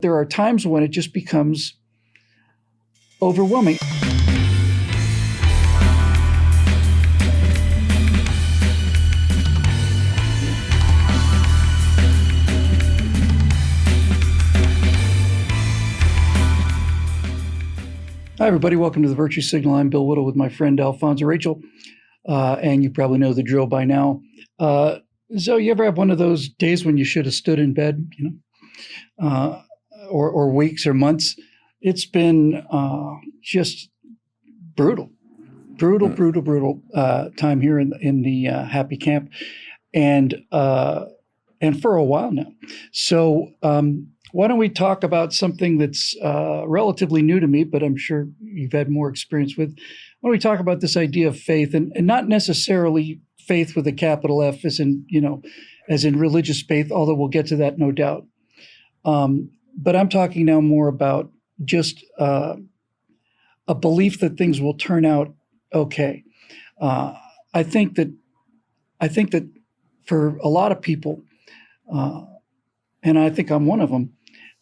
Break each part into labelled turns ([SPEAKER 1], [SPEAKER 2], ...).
[SPEAKER 1] There are times when it just becomes overwhelming. Hi, everybody. Welcome to the Virtue Signal. I'm Bill Whittle with my friend Alfonso Rachel, and you probably know the drill by now. So you ever have one of those days when you should have stood in bed, or weeks or months? It's been just brutal time here in the happy camp, and for a while now. So why don't we talk about something that's relatively new to me, but I'm sure you've had more experience with. Why don't we talk about this idea of faith, and not necessarily faith with a capital F, as in religious faith, although we'll get to that, no doubt. But I'm talking now more about just a belief that things will turn out okay. I think that for a lot of people, and I think I'm one of them,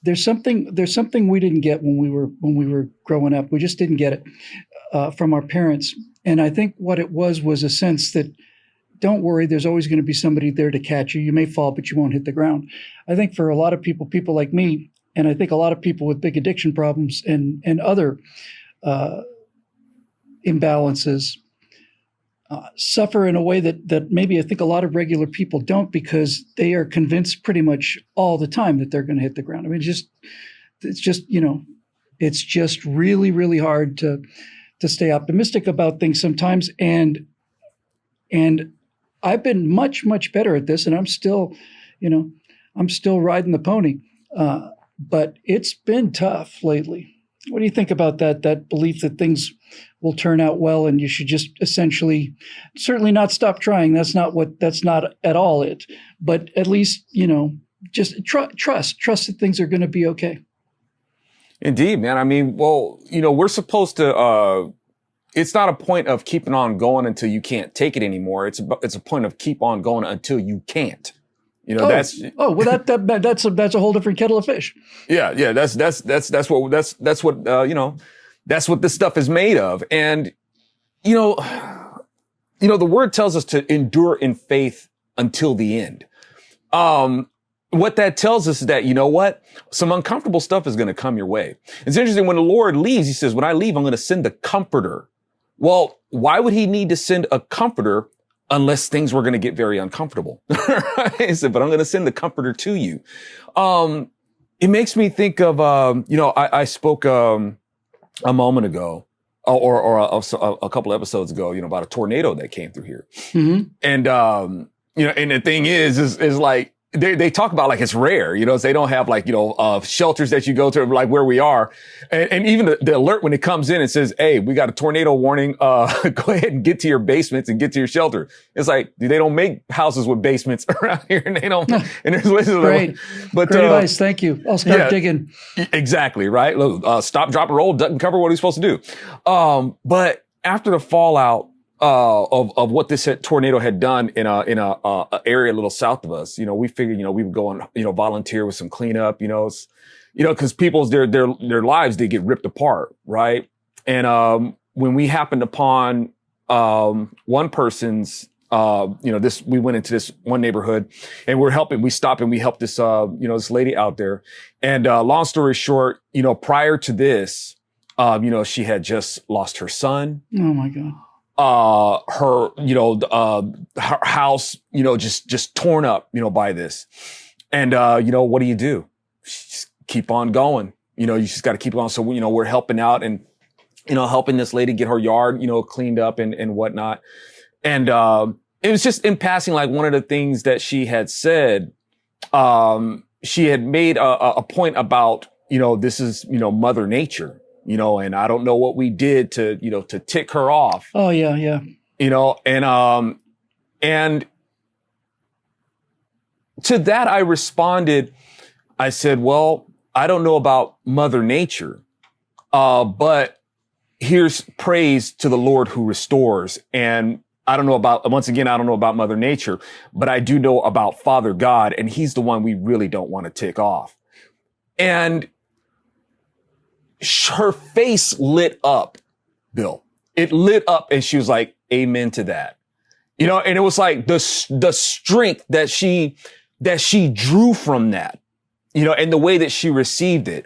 [SPEAKER 1] there's something we didn't get when we were growing up. We just didn't get it from our parents. And I think what it was a sense that, don't worry, there's always going to be somebody there to catch you. You may fall, but you won't hit the ground. I think for a lot of people like me, and I think a lot of people with big addiction problems and other imbalances suffer in a way that maybe I think a lot of regular people don't, because they are convinced pretty much all the time that they're going to hit the ground. I mean, it's just really, really hard to stay optimistic about things sometimes. And I've been much, much better at this, and I'm still riding the pony. But it's been tough lately. What do you think about that belief that things will turn out well, and you should just essentially, certainly not stop trying. That's not at all it. But at least, just trust that things are going to be okay.
[SPEAKER 2] Indeed, man. I mean, well, we're supposed to. It's not a point of keeping on going until you can't take it anymore. It's a point of keep on going until you can't. That's a whole different kettle of fish. Yeah. That's what this stuff is made of. And, the word tells us to endure in faith until the end. What that tells us is that, some uncomfortable stuff is going to come your way. It's interesting, when the Lord leaves, he says, when I leave, I'm going to send the comforter. Well, why would he need to send a comforter unless things were going to get very uncomfortable? He said, but I'm going to send the comforter to you. It makes me think of, I spoke a moment ago or a couple episodes ago, about a tornado that came through here. Mm-hmm. And, and the thing is like, they talk about like it's rare, they don't have like, shelters that you go to like where we are. And even the alert when it comes in, it says, hey, we got a tornado warning. Go ahead and get to your basements and get to your shelter. It's like, they don't make houses with basements around here, and they don't, and there's places.
[SPEAKER 1] Great. Great advice. Thank you. I'll start digging.
[SPEAKER 2] Exactly. Right. Stop, drop, and roll, duck and cover. What are you supposed to do? But after the fallout, of what this tornado had done in a area a little south of us, we figured, we would go and, volunteer with some cleanup, cause people's, their lives, they get ripped apart. Right. And, when we happened upon, one person's, we went into this one neighborhood, and we stopped and we helped this, this lady out there. And, long story short, prior to this, she had just lost her son.
[SPEAKER 1] Oh my God.
[SPEAKER 2] Her house, just torn up, by this. And, what do? Just keep on going. You just got to keep on. So, we're helping out and, helping this lady get her yard, cleaned up and whatnot. And, it was just in passing, like one of the things that she had said, she had made a point about, this is, Mother Nature. And I don't know what we did to tick her off.
[SPEAKER 1] Oh, yeah, yeah.
[SPEAKER 2] And to that I responded, I said, well, I don't know about Mother Nature, but here's praise to the Lord who restores. And I don't know about Mother Nature, but I do know about Father God, and he's the one we really don't want to tick off. And her face lit up, Bill. It lit up, and she was like, amen to that. You know, and it was like the strength that she drew from that, you know, and the way that she received it.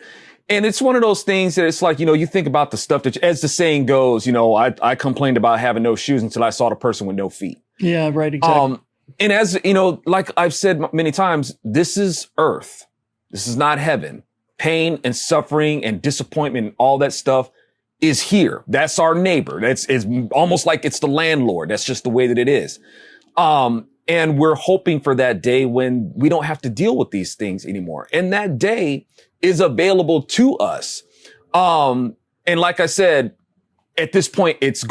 [SPEAKER 2] And it's one of those things that it's like, you know, you think about the stuff that, as the saying goes, you know, I complained about having no shoes until I saw the person with no feet.
[SPEAKER 1] Yeah, right. Exactly.
[SPEAKER 2] And as you know, like I've said many times, this is earth. This is not heaven. Pain and suffering and disappointment and all that stuff is here. That's our neighbor. It's almost like it's the landlord. That's just the way that it is. And we're hoping for that day when we don't have to deal with these things anymore. And that day is available to us. And like I said, at this point, if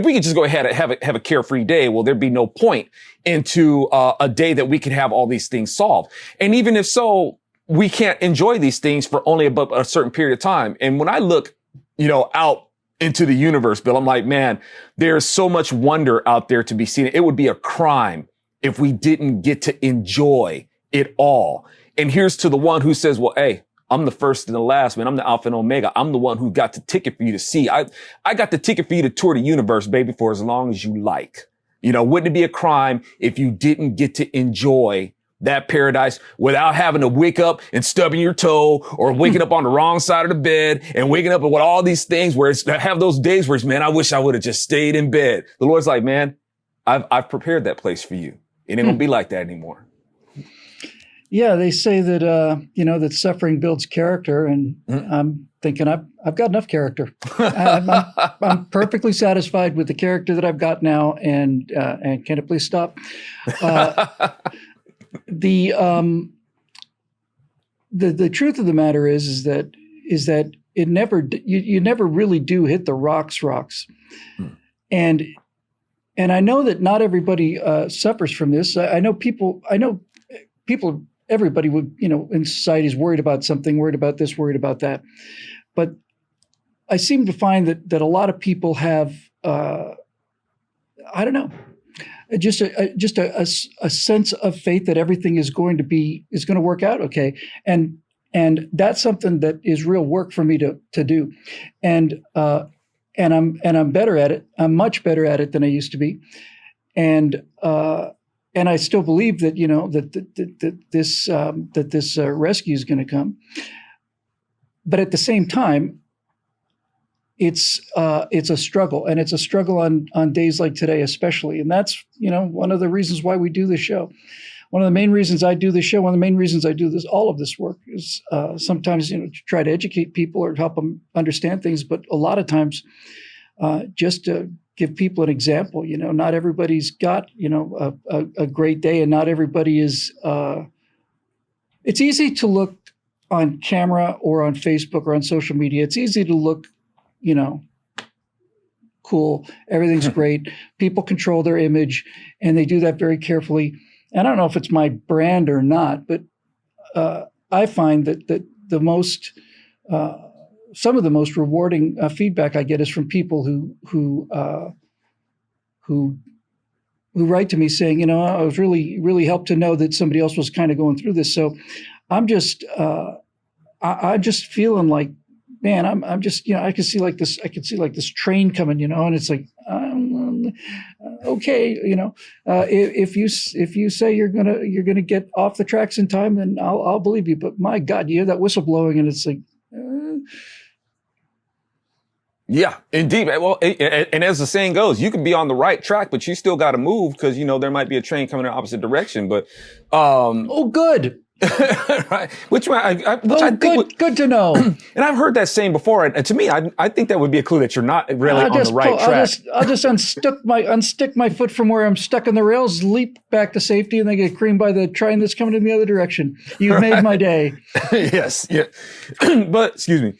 [SPEAKER 2] we could just go ahead and have a carefree day, well, there'd be no point into a day that we could have all these things solved. And even if so, we can't enjoy these things for only about a certain period of time. And when I look, you know, out into the universe, Bill, I'm like, man, there's so much wonder out there to be seen. It would be a crime if we didn't get to enjoy it all. And here's to the one who says, well, hey, I'm the first and the last, man. I'm the Alpha and Omega. I'm the one who got the ticket for you to see. I got the ticket for you to tour the universe, baby, for as long as you like. You know, wouldn't it be a crime if you didn't get to enjoy that paradise without having to wake up and stubbing your toe or waking up on the wrong side of the bed and waking up with all these things where it's have those days where it's, man, I wish I would have just stayed in bed. The Lord's like, man, I've prepared that place for you. It ain't gonna be like that anymore.
[SPEAKER 1] Yeah, they say that you know, that suffering builds character, and I'm thinking I've got enough character. I'm perfectly satisfied with the character that I've got now. And can it please stop? The truth of the matter is that it never you never really do hit the rocks, and I know that not everybody suffers from this. I know people. Everybody would, you know, in society is worried about something, worried about this, worried about that. But I seem to find that a lot of people have, I don't know, just a sense of faith that everything is going to work out okay, and that's something that is real work for me to do, and I'm better at it. I'm much better at it than I used to be, and I still believe that, you know, that this rescue is going to come, but at the same time, it's a struggle, and it's a struggle on days like today, especially. And that's, you know, one of the reasons why we do this show. One of the main reasons I do this show, one of the main reasons I do all of this work is sometimes, you know, to try to educate people or help them understand things, but a lot of times just to give people an example. You know, not everybody's got, you know, a great day, and not everybody is. It's easy to look on camera or on Facebook or on social media. It's easy to look, you know, cool. Everything's great. People control their image, and they do that very carefully. And I don't know if it's my brand or not, but I find that the most some of the most rewarding feedback I get is from people who write to me saying, you know, I was really helped to know that somebody else was kind of going through this. So I'm just I'm just feeling like, man, I'm just, you know, I can see like this train coming, you know, and it's like, okay, you know, if you say you're gonna get off the tracks in time, then I'll believe you. But my God, you hear that whistle blowing, and it's like.
[SPEAKER 2] Yeah, indeed. Well, and as the saying goes, you can be on the right track, but you still got to move because, you know, there might be a train coming in the opposite direction. But
[SPEAKER 1] oh, good.
[SPEAKER 2] Right. I think
[SPEAKER 1] good to know.
[SPEAKER 2] And I've heard that saying before. And to me, I think that would be a clue that you're not really on the right track.
[SPEAKER 1] I'll just unstick my foot from where I'm stuck on the rails, leap back to safety, and then get creamed by the train that's coming in the other direction. You've made my day.
[SPEAKER 2] Yes. Yeah. But excuse me.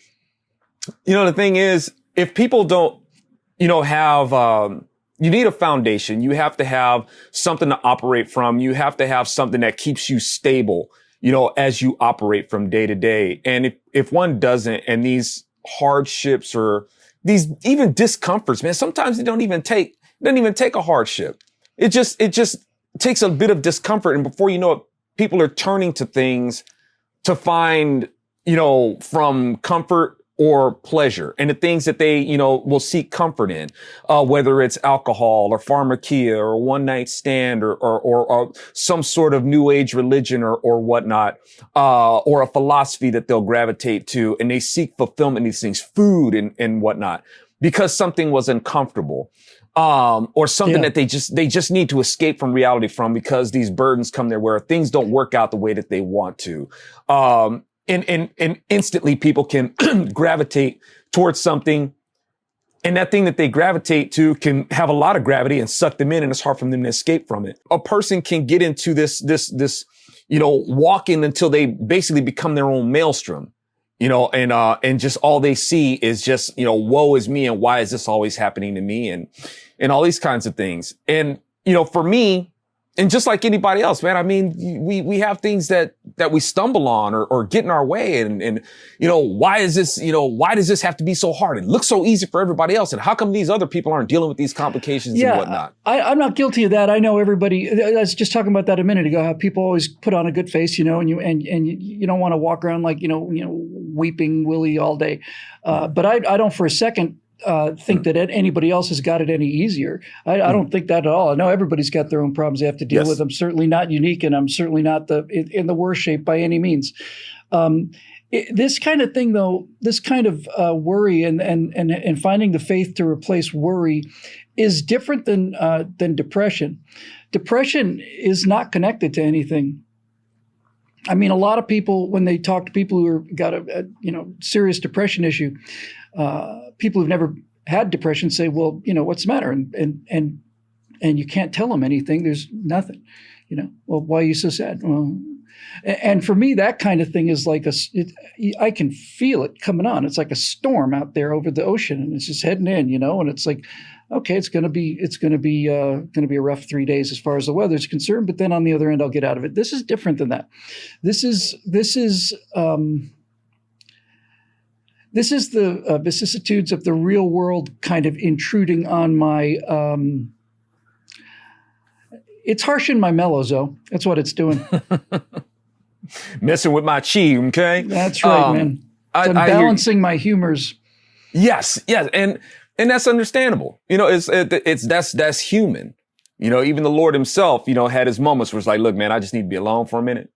[SPEAKER 2] You know, the thing is, if people don't, you know, have, you need a foundation. You have to have something to operate from. You have to have something that keeps you stable, you know, as you operate from day to day. And if one doesn't, and these hardships or these even discomforts, man, sometimes it doesn't even take a hardship. It just takes a bit of discomfort. And before you know it, people are turning to things to find, from comfort or pleasure, and the things that they, will seek comfort in, whether it's alcohol or pharmakia or one night stand or some sort of new age religion or whatnot, or a philosophy that they'll gravitate to, and they seek fulfillment in these things, food and whatnot, because something was uncomfortable. Or something that they just need to escape from reality from, because these burdens come there where things don't work out the way that they want to. And instantly people can gravitate towards something, and that thing that they gravitate to can have a lot of gravity and suck them in, and it's hard for them to escape from it. A person can get into this, walking until they basically become their own maelstrom. And just all they see is just, woe is me, and why is this always happening to me, and all these kinds of things. And, for me, and just like anybody else, man, I mean, we have things that we stumble on or get in our way. And, why does this have to be so hard? It looks so easy for everybody else. And how come these other people aren't dealing with these complications and whatnot?
[SPEAKER 1] I'm not guilty of that. I know everybody. I was just talking about that a minute ago, how people always put on a good face, and you don't want to walk around like, weeping Willie all day. But I don't for a second think that anybody else has got it any easier. I don't think that at all. I know everybody's got their own problems they have to deal with. I'm certainly not unique, and I'm certainly not in the worst shape by any means. This kind of thing, though, this kind of worry and finding the faith to replace worry is different than depression. Depression is not connected to anything. I mean, a lot of people, when they talk to people who got a serious depression issue, people who've never had depression say, well, what's the matter? And you can't tell them anything. There's nothing, well, why are you so sad? Well, and for me, that kind of thing is like I can feel it coming on. It's like a storm out there over the ocean, and it's just heading in, and it's like, okay, it's going to be a rough 3 days as far as the weather's concerned, but then on the other end, I'll get out of it. This is different than that. This is the vicissitudes of the real world kind of intruding on my. It's harshing my mellows, though. That's what it's doing.
[SPEAKER 2] Messing with my chi, okay?
[SPEAKER 1] That's right, man. I'm balancing my humors.
[SPEAKER 2] Yes, and that's understandable. That's human. Even the Lord himself, had his moments where it's like, look, man, I just need to be alone for a minute.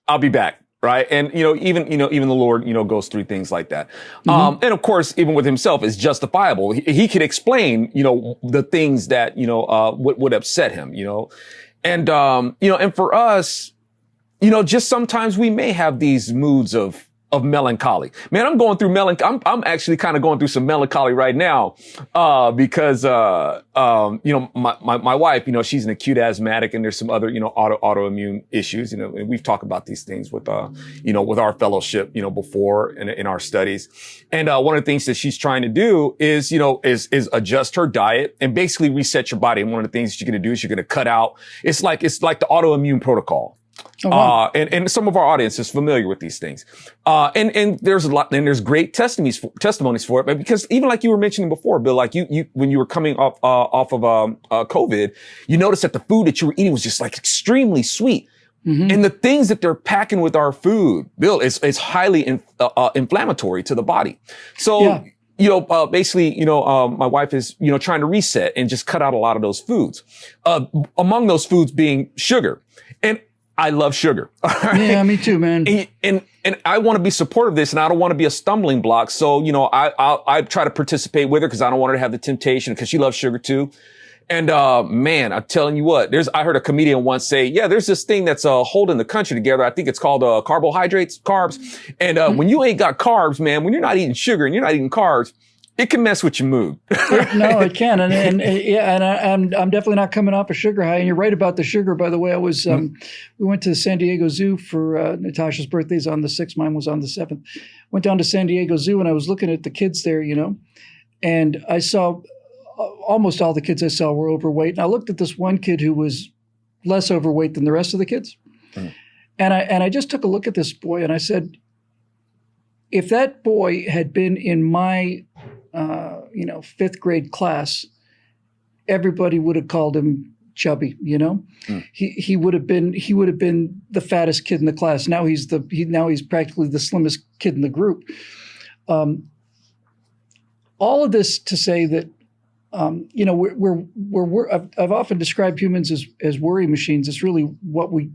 [SPEAKER 2] I'll be back. Right. And, even the Lord, goes through things like that. And of course, even with himself, it's justifiable. He could explain, the things that, would upset him, and, and for us, just sometimes we may have these moods of melancholy. Man, I'm going through I'm actually kind of going through some melancholy right now, because, my wife, she's an acute asthmatic, and there's some other, autoimmune issues, and we've talked about these things with, with our fellowship, before in our studies. And, one of the things that she's trying to do is, is adjust her diet and basically reset your body. And one of the things that you're going to do is you're going to cut out, it's like the autoimmune protocol. Oh, wow. And some of our audience is familiar with these things. And there's a lot, and there's great testimonies for it, but because even like you were mentioning before, Bill, like you, when you were coming off of, COVID, you noticed that the food that you were eating was just like extremely sweet. Mm-hmm. And the things that they're packing with our food, Bill, is highly inflammatory to the body. So, basically, my wife is, trying to reset and just cut out a lot of those foods. Among those foods being sugar. And I love sugar. Right?
[SPEAKER 1] Yeah, me too, man.
[SPEAKER 2] And I want to be supportive of this, and I don't want to be a stumbling block. So, I try to participate with her because I don't want her to have the temptation, because she loves sugar too. And, man, I'm telling you what, I heard a comedian once say, there's this thing that's, holding the country together. I think it's called, carbohydrates, carbs. And, when you ain't got carbs, man, when you're not eating sugar and you're not eating carbs, it can mess with your mood.
[SPEAKER 1] No, it can. And I'm definitely not coming off a sugar high. And you're right about the sugar, by the way. I was, we went to the San Diego Zoo for, Natasha's birthday's on the 6th. Mine was on the 7th. Went down to San Diego Zoo, and I was looking at the kids there, and I saw almost all the kids I saw were overweight. And I looked at this one kid who was less overweight than the rest of the kids. Mm. And I just took a look at this boy, and I said, if that boy had been in my 5th grade class, everybody would have called him chubby, you know. He would have been the fattest kid in the class. Now he's practically the slimmest kid in the group. All of this to say that you know, I've often described humans as worry machines. It's really what we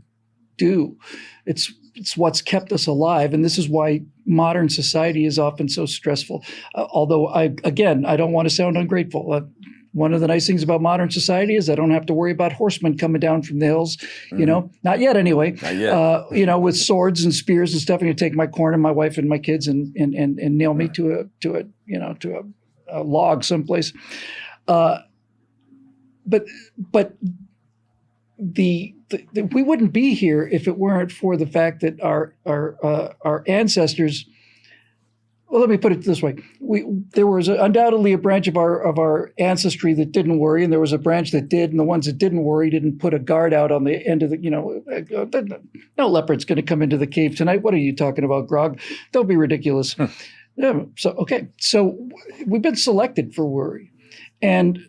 [SPEAKER 1] do. It's what's kept us alive, and this is why modern society is often so stressful. Although I don't want to sound ungrateful. One of the nice things about modern society is I don't have to worry about horsemen coming down from the hills. You know, not yet anyway.
[SPEAKER 2] Not yet.
[SPEAKER 1] You know, with swords and spears and stuff, and you take my corn and my wife and my kids and nail me to a log someplace. But we wouldn't be here if it weren't for the fact that our ancestors. Well, let me put it this way: there was undoubtedly a branch of our ancestry that didn't worry, and there was a branch that did, and the ones that didn't worry didn't put a guard out on the end of the. You know, no leopard's going to come into the cave tonight. What are you talking about, Grog? Don't be ridiculous. Yeah, so we've been selected for worry, and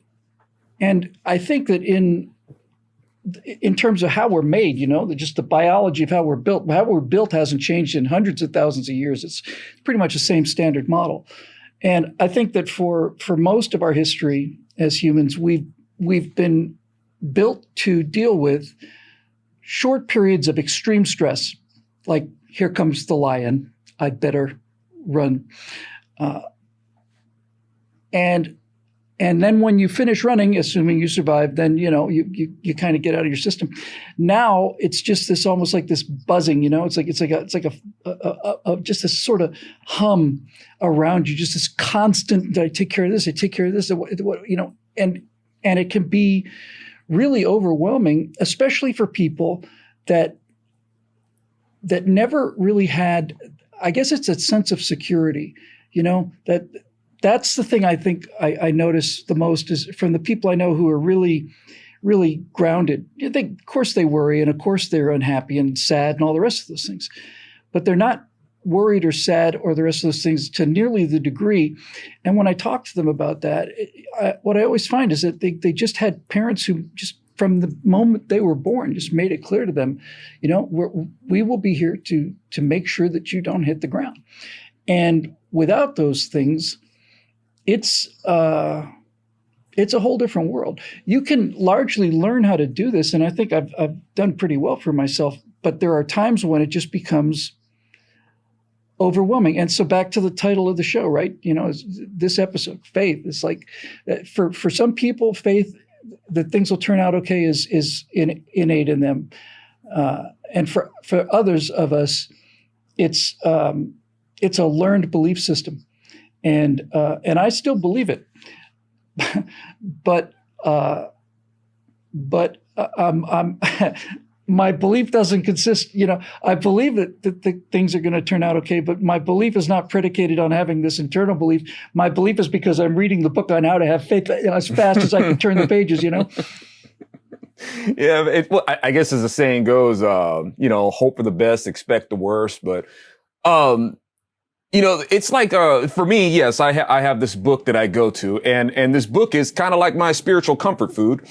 [SPEAKER 1] I think that in terms of how we're made, you know, just the biology of how we're built hasn't changed in hundreds of thousands of years. It's pretty much the same standard model. And I think that for most of our history as humans, we've been built to deal with short periods of extreme stress, like here comes the lion, I'd better run. And then when you finish running, assuming you survive, then, you know, you kind of get out of your system. Now it's just this almost like this buzzing, you know, it's like just this sort of hum around you, just this constant, I take care of this, you know, and it can be really overwhelming, especially for people that never really had, I guess it's a sense of security, you know, that's the thing I think I notice the most is from the people I know who are really, really grounded. Of course they worry, and of course they're unhappy and sad and all the rest of those things. But they're not worried or sad or the rest of those things to nearly the degree. And when I talk to them about that, what I always find is that they just had parents who just from the moment they were born just made it clear to them, you know, we will be here to make sure that you don't hit the ground. And without those things, it's a whole different world. You can largely learn how to do this, and I think I've done pretty well for myself, but there are times when it just becomes overwhelming. And so back to the title of the show, right? You know, this episode, faith. It's like for some people, faith that things will turn out okay is innate in them. And for others of us, it's a learned belief system. And I still believe it, but my belief doesn't consist. You know, I believe that the things are going to turn out okay, but my belief is not predicated on having this internal belief. My belief is because I'm reading the book on how to have faith as fast as I can turn the pages. You know.
[SPEAKER 2] Yeah, well, I guess as the saying goes, you know, hope for the best, expect the worst, but. You know, it's like, for me, yes, I have this book that I go to, and this book is kind of like my spiritual comfort food.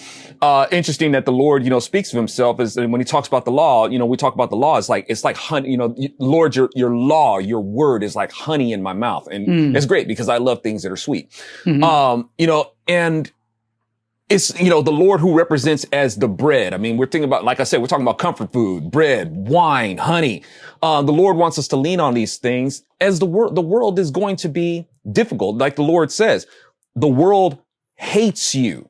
[SPEAKER 2] Interesting that the Lord, you know, speaks of himself as, and when he talks about the law, you know, we talk about the law, it's like honey, you know, Lord, your law, your word is like honey in my mouth. And it's great because I love things that are sweet. Mm-hmm. You know, and it's, you know, the Lord who represents as the bread. I mean, we're thinking about, like I said, we're talking about comfort food, bread, wine, honey. The Lord wants us to lean on these things as the world is going to be difficult. Like the Lord says, the world hates you.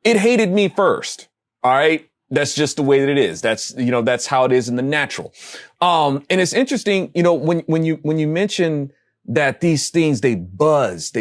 [SPEAKER 2] It hated me first. All right. That's just the way that it is. That's, you know, that's how it is in the natural. And it's interesting, you know, when you mention that these things, they buzz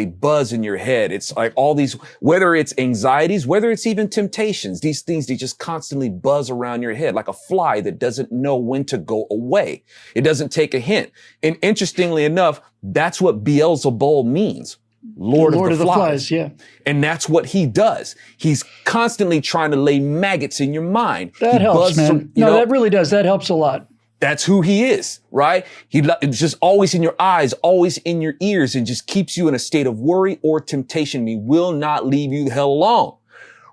[SPEAKER 2] in your head. It's like all these, whether it's anxieties, whether it's even temptations, these things, they just constantly buzz around your head like a fly that doesn't know when to go away. It doesn't take a hint. And interestingly enough, that's what Beelzebul means. Lord of the flies.
[SPEAKER 1] Yeah.
[SPEAKER 2] And that's what he does. He's constantly trying to lay maggots in your mind.
[SPEAKER 1] That helps, man. No, that really does. That helps a lot.
[SPEAKER 2] That's who he is, right? It's just always in your eyes, always in your ears, and just keeps you in a state of worry or temptation. He will not leave you the hell alone,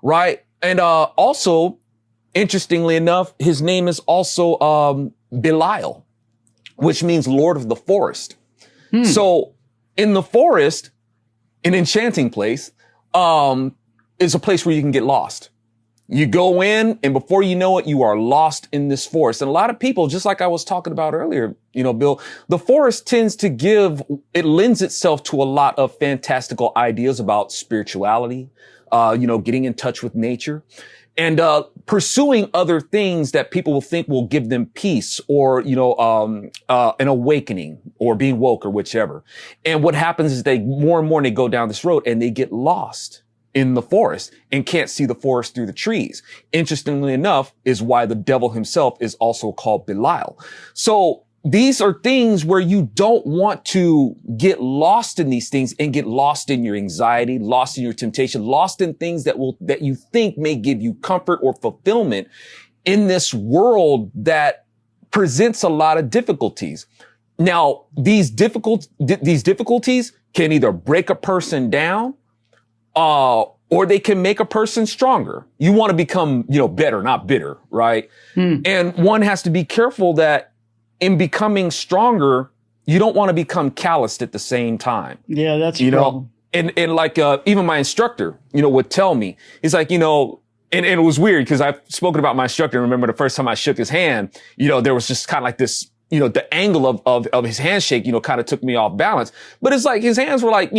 [SPEAKER 2] right? And also, Interestingly enough, his name is also Belial, which means Lord of the Forest. So in the forest, an enchanting place, is a place where you can get lost. You go in, and before you know it, you are lost in this forest. And a lot of people, just like I was talking about earlier, Bill, the forest tends to it lends itself to a lot of fantastical ideas about spirituality, getting in touch with nature, and pursuing other things that people will think will give them peace or, an awakening or being woke or whichever. And what happens is more and more they go down this road and they get lost in the forest and can't see the forest through the trees. Interestingly enough, is why the devil himself is also called Belial. So these are things where you don't want to get lost in these things and get lost in your anxiety, lost in your temptation, lost in things that you think may give you comfort or fulfillment in this world that presents a lot of difficulties. Now, these difficulties can either break a person down, or they can make a person stronger. You want to become, better, not bitter, right? And one has to be careful that in becoming stronger, you don't want to become calloused at the same time.
[SPEAKER 1] Yeah, that's a problem.
[SPEAKER 2] And like, even my instructor, would tell me, he's like, and it was weird because I've spoken about my instructor. And remember the first time I shook his hand, there was just kind of like this, the angle of his handshake, kind of took me off balance. But it's like his hands were like,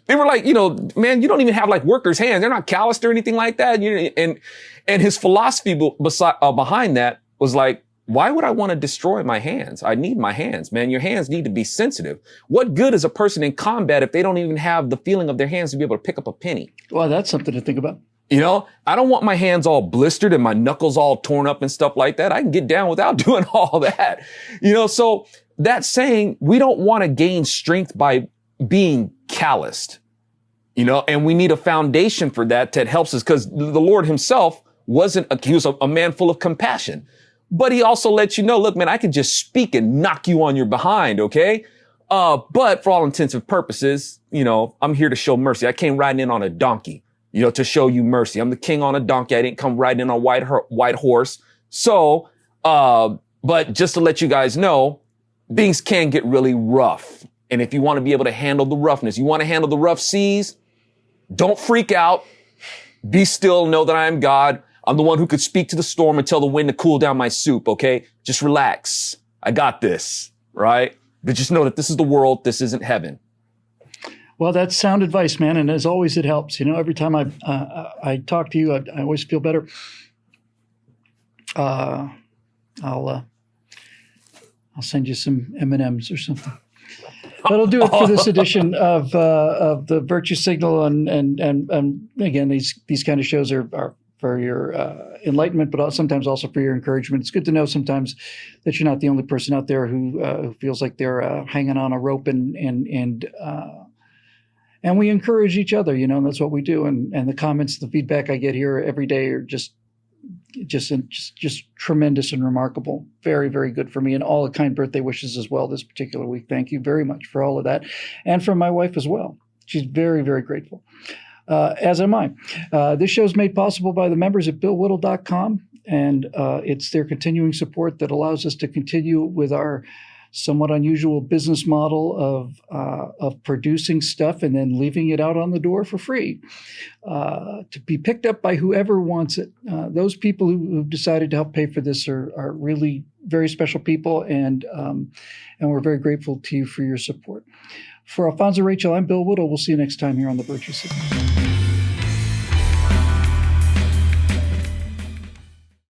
[SPEAKER 2] they were like, man, you don't even have like workers' hands. They're not calloused or anything like that. And his philosophy behind that was like, why would I want to destroy my hands? I need my hands, man. Your hands need to be sensitive. What good is a person in combat if they don't even have the feeling of their hands to be able to pick up a penny?
[SPEAKER 1] Well, that's something to think about.
[SPEAKER 2] I don't want my hands all blistered and my knuckles all torn up and stuff like that. I can get down without doing all that. So that's saying we don't want to gain strength by being calloused, and we need a foundation for that helps us, because the Lord himself he was a man full of compassion, but he also lets look, man, I can just speak and knock you on your behind. Okay. But for all intents and purposes, I'm here to show mercy. I came riding in on a donkey, to show you mercy. I'm the king on a donkey. I didn't come riding in on a white horse. So, but just to let you guys know, things can get really rough. And if you want to be able to handle the roughness, you want to handle the rough seas, don't freak out. Be still. Know that I am God. I'm the one who could speak to the storm and tell the wind to cool down my soup. Okay. Just relax. I got this. Right. But just know that this is the world. This isn't heaven.
[SPEAKER 1] Well, that's sound advice, man. And as always, it helps. Every time I talk to you, I always feel better. I'll send you some M&Ms or something. That'll do it for this edition of the Virtue Signal, and again, these kind of shows are for your enlightenment, but sometimes also for your encouragement. It's good to know sometimes that you're not the only person out there who feels like they're hanging on a rope, and we encourage each other, and that's what we do. And the comments, the feedback I get here every day are just tremendous and remarkable. Very, very good for me, and all the kind birthday wishes as well this particular week. Thank you very much for all of that, and from my wife as well. She's very, very grateful, as am I. This show is made possible by the members at BillWhittle.com, and it's their continuing support that allows us to continue with our somewhat unusual business model of producing stuff and then leaving it out on the door for free to be picked up by whoever wants it. Those people who've decided to help pay for this are really very special people, and we're very grateful to you for your support. For Alfonso Rachel, I'm Bill Whittle. We'll see you next time here on The Virtue Signal.